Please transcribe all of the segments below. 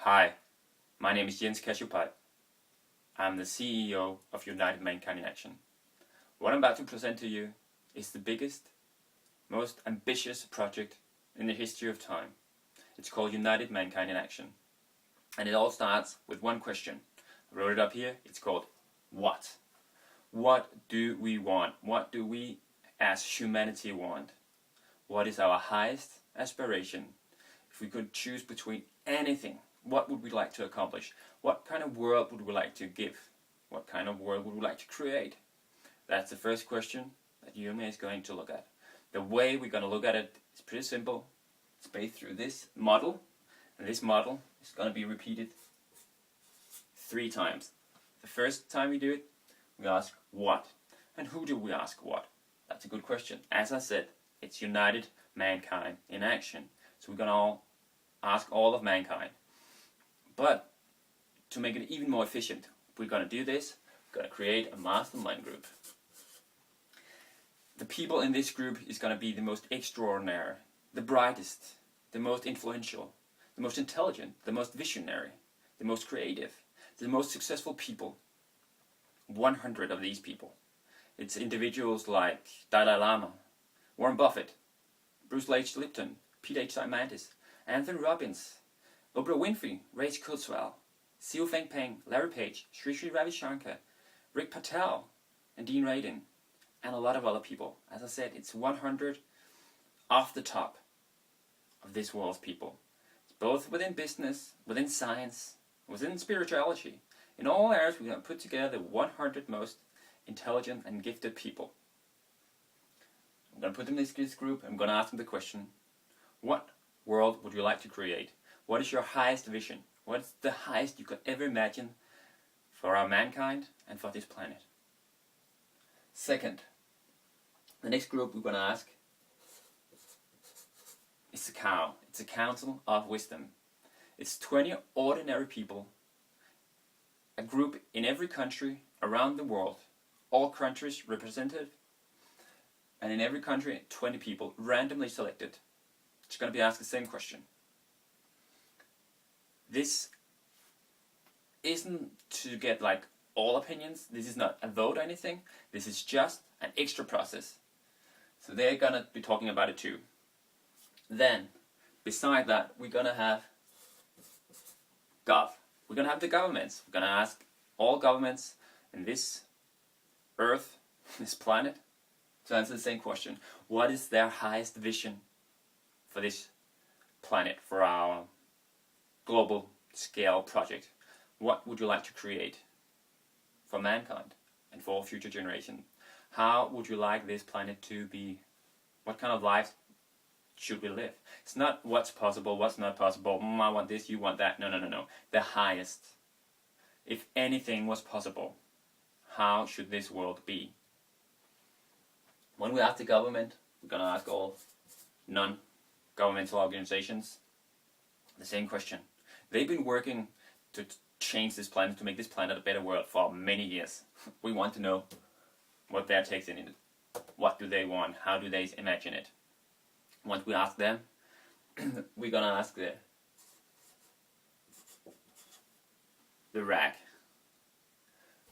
Hi, my name is Jens Casupei. I'm the CEO of United Mankind in Action. What I'm about to present to you is the biggest, most ambitious project in the history of time. It's called United Mankind in Action. And it all starts with one question. I wrote it up here. It's called what? What do we want? What do we as humanity want? What is our highest aspiration? If we could choose between anything, what would we like to accomplish? What kind of world would we like to give? What kind of world would we like to create? That's the first question that UMIA is going to look at. The way we're going to look at it is pretty simple. It's based through this model, and this model is going to be repeated 3 times. The first time we do it, we ask what? And who do we ask what? That's a good question. As I said, it's United Mankind in Action. So we're going to ask all of mankind. But to make it even more efficient, we're going to do this. We're going to create a mastermind group. The people in this group is going to be the most extraordinary, the brightest, the most influential, the most intelligent, the most visionary, the most creative, the most successful people. 100 of these people. It's individuals like Dalai Lama, Warren Buffett, Bruce H. Lipton, Pete H. Diamandis, Anthony Robbins, Oprah Winfrey, Ray Kurzweil, Xiu Fengpeng, Larry Page, Sri Sri Ravi Shankar, Rick Patel, and Dean Radin, and a lot of other people. As I said, it's 100 off the top of this world's people. It's both within business, within science, within spirituality. In all areas, we're going to put together the 100 most intelligent and gifted people. I'm going to put them in this group. I'm going to ask them the question, what world would you like to create? What is your highest vision? What's the highest you could ever imagine for our mankind and for this planet? Second, the next group we're going to ask is the cow. It's a council of wisdom. It's 20 ordinary people, a group in every country around the world, all countries represented, and in every country 20 people randomly selected. It's going to be asked the same question. This isn't to get like all opinions. This is not a vote or anything. This is just an extra process. So they're going to be talking about it too. Then, beside that, we're going to have We're going to have the governments. We're going to ask all governments in this Earth, this planet, to answer the same question. What is their highest vision for this planet, for our global scale project? What would you like to create for mankind and for future generations? How would you like this planet to be? What kind of life should we live? It's not what's possible, what's not possible. I want this, you want that. No. The highest. If anything was possible, how should this world be? When we ask the government, we're going to ask all non-governmental organizations the same question. They've been working to change this planet, to make this planet a better world for many years. We want to know what their takes in it. What do they want? How do they imagine it? Once we ask them, we're going to ask the RAG.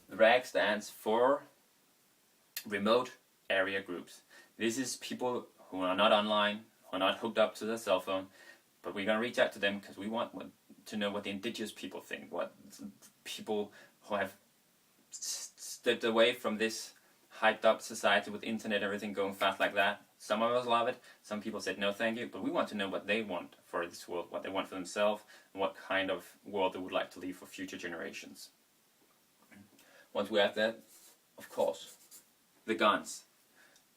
The RAG stands for Remote Area Groups. This is people who are not online, who are not hooked up to their cell phone, but we're going to reach out to them because we want to know what the indigenous people think, what people who have stepped away from this hyped up society with internet, everything going fast like that. Some of us love it, some people said no thank you, but we want to know what they want for this world, what they want for themselves, and what kind of world they would like to leave for future generations. Once we have that, of course, the guns,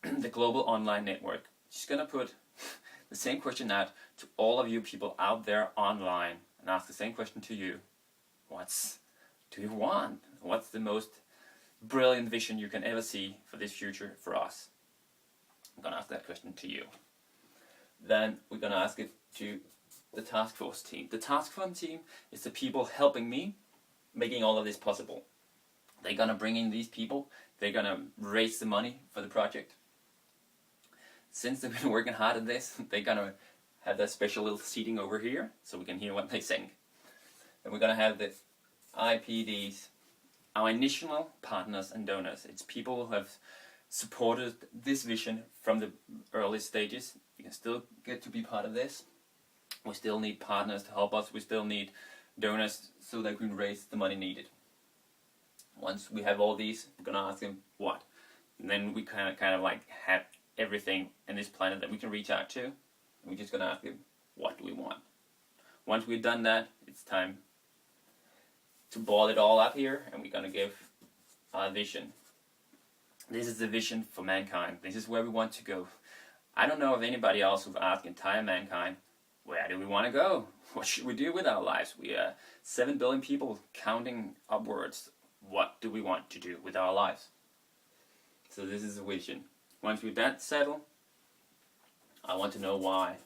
the global online network. Just going to put the same question out to all of you people out there online and ask the same question to you. What do you want? What's the most brilliant vision you can ever see for this future for us? I'm going to ask that question to you. Then we're going to ask it to the task force team. The task force team is the people helping me making all of this possible. They're going to bring in these people. They're going to raise the money for the project. Since they've been working hard at this, they're going to have that special little seating over here so we can hear what they sing. Then we're going to have the IPDs, our initial partners and donors. It's people who have supported this vision from the early stages. You can still get to be part of this. We still need partners to help us. We still need donors so that we can raise the money needed. Once we have all these, we're going to ask them what. And then we kind of like have everything in this planet that we can reach out to. And we're just going to ask them, what do we want? Once we've done that, it's time to boil it all up here, and we're going to give our vision. This is the vision for mankind. This is where we want to go. I don't know of anybody else who've asked entire mankind, where do we want to go? What should we do with our lives? We are 7 billion people counting upwards. What do we want to do with our lives? So this is the vision. Once we've that settled, I want to know why.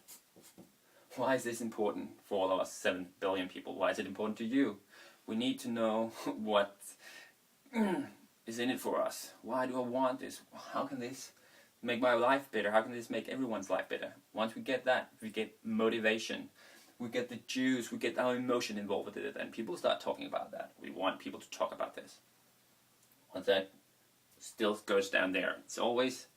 Why is this important for all of us 7 billion people? Why is it important to you? We need to know what is in it for us. Why do I want this? How can this make my life better? How can this make everyone's life better? Once we get that, we get motivation. We get the juice. We get our emotion involved with it. And people start talking about that. We want people to talk about this. Once that still goes down there. It's always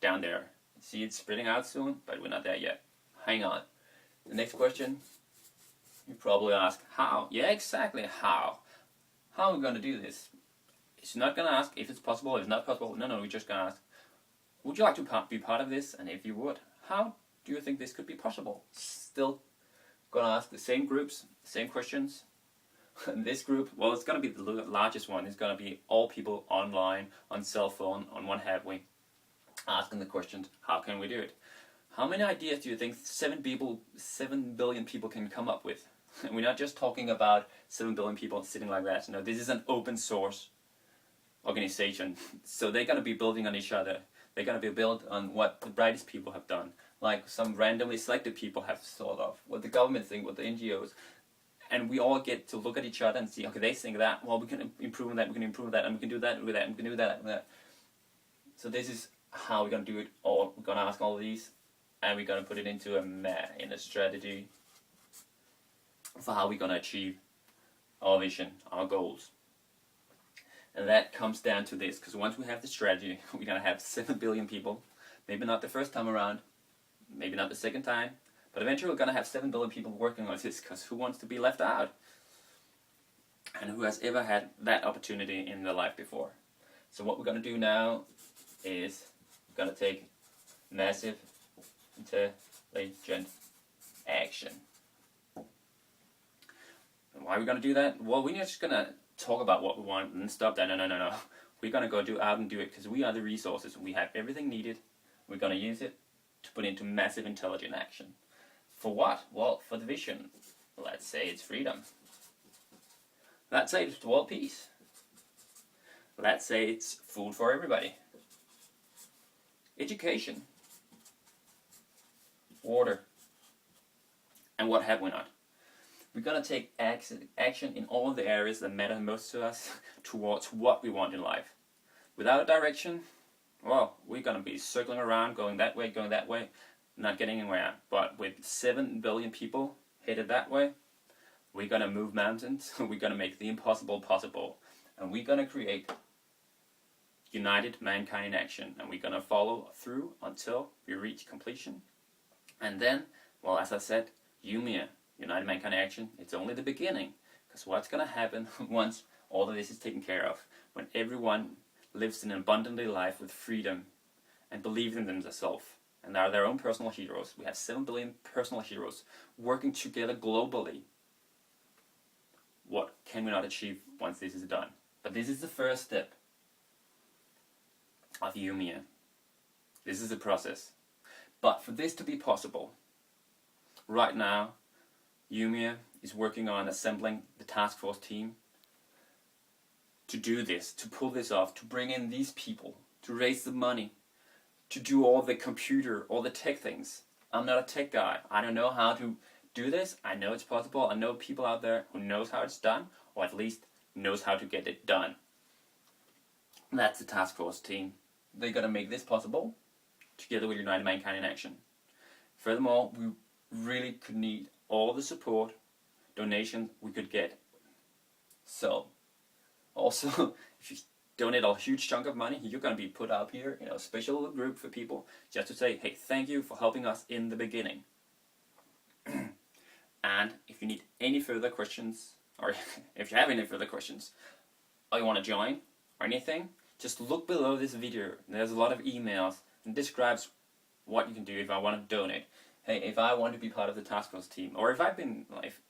down there. See, it's spreading out soon, but we're not there yet. Hang on. The next question, you probably ask, how? Yeah, exactly, how? How are we going to do this? It's not going to ask if it's possible, if it's not possible. No, we're just going to ask, would you like to be part of this? And if you would, how do you think this could be possible? Still going to ask the same groups, same questions. And this group, well, it's going to be the largest one. It's going to be all people online, on cell phone, on what have we, asking the questions, how can we do it? How many ideas do you think 7 billion people can come up with? We're not just talking about 7 billion people sitting like that. No, this is an open source organization. So they're going to be building on each other. They're going to be built on what the brightest people have done. Like some randomly selected people have thought of, what the government think, what the NGOs. And we all get to look at each other and see, okay, they think that, well, we can improve on that, we can improve that, and we can do that with that, and we can do that with that. So this is how we're going to do it all. We're going to ask all of these, and we're going to put it into a strategy for how we're going to achieve our vision, our goals. And that comes down to this, because once we have the strategy, we're going to have 7 billion people, maybe not the first time around, maybe not the second time, but eventually we're going to have 7 billion people working on this, because who wants to be left out? And who has ever had that opportunity in their life before? So what we're going to do now is we're going to take massive intelligent action. And why are we going to do that? Well, we're not just going to talk about what we want and stop that. No. We're going to go out and do it, because we are the resources. We have everything needed. We're going to use it to put into massive intelligent action. For what? Well, for the vision. Let's say it's freedom. Let's say it's world peace. Let's say it's food for everybody. Education. Water. And what have we not? We're going to take action in all of the areas that matter most to us towards what we want in life. Without a direction, well, we're going to be circling around, going that way, not getting anywhere. But with 7 billion people headed that way, we're going to move mountains. We're going to make the impossible possible. And we're going to create united mankind in action. And we're going to follow through until we reach completion. And then, well, as I said, UMIA, United Mankind in Action, it's only the beginning. Because what's going to happen once all of this is taken care of, when everyone lives an abundantly life with freedom and believes in themselves, and are their own personal heroes. We have 7 billion personal heroes working together globally. What can we not achieve once this is done? But this is the first step of UMIA. This is the process. But for this to be possible, right now, UMIA is working on assembling the task force team to do this, to pull this off, to bring in these people, to raise the money, to do all the computer, all the tech things. I'm not a tech guy. I don't know how to do this. I know it's possible. I know people out there who knows how it's done, or at least knows how to get it done. That's the task force team. They're going to make this possible together with United Mankind in Action. Furthermore, we really could need all the support donation we could get. So, also, if you donate a huge chunk of money, you're going to be put up here in a special group for people just to say, hey, thank you for helping us in the beginning. And if you need any further questions, or if you have any further questions, or you want to join, or anything, just look below this video. There's a lot of emails and describes what you can do if I want to donate. Hey, if I want to be part of the task force team, or if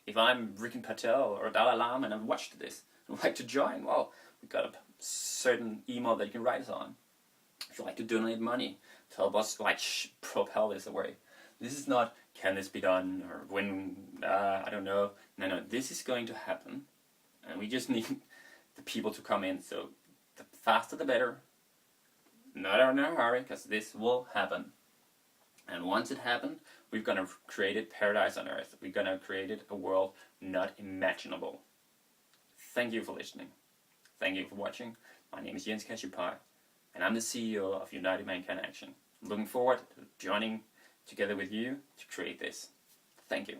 if I'm Rikin Patel or Dalai Lama and I've watched this and would like to join, well, we've got a certain email that you can write us on. If you like to donate money to help us propel this away. This is not, can this be done, or when, I don't know. No, this is going to happen, and we just need the people to come in. So the faster the better. Not in a hurry, because this will happen. And once it happened, we're going to create a paradise on earth. We're going to create a world not imaginable. Thank you for listening. Thank you for watching. My name is Jens Casupei, and I'm the CEO of United Mankind Action. I'm looking forward to joining together with you to create this. Thank you.